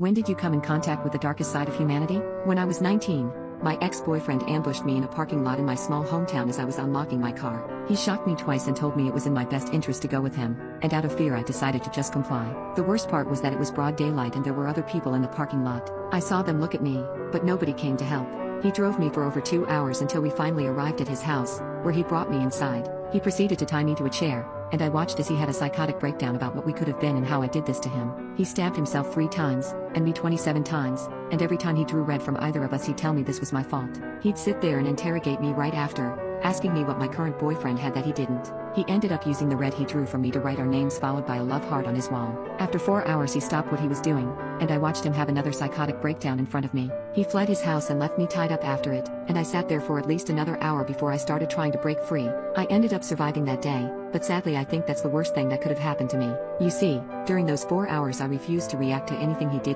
When did you come in contact with the darkest side of humanity? When I was 19, my ex-boyfriend ambushed me in a parking lot in my small hometown as I was unlocking my car. He shocked me twice and told me it was in my best interest to go with him, and out of fear I decided to just comply. The worst part was that it was broad daylight and there were other people in the parking lot. I saw them look at me, but nobody came to help. He drove me for over 2 hours until we finally arrived at his house, where he brought me inside. He proceeded to tie me to a chair, and I watched as he had a psychotic breakdown about what we could have been and how I did this to him. He stabbed himself 3 times, and me 27 times, and every time he drew red from either of us he'd tell me this was my fault. He'd sit there and interrogate me right after, asking me what my current boyfriend had that he didn't. He ended up using the red he drew from me to write our names followed by a love heart on his wall. After 4 hours he stopped what he was doing, and I watched him have another psychotic breakdown in front of me. He fled his house and left me tied up after it, and I sat there for at least another hour before I started trying to break free. I ended up surviving that day, but sadly I think that's the worst thing that could have happened to me. You see, during those 4 hours I refused to react to anything he did.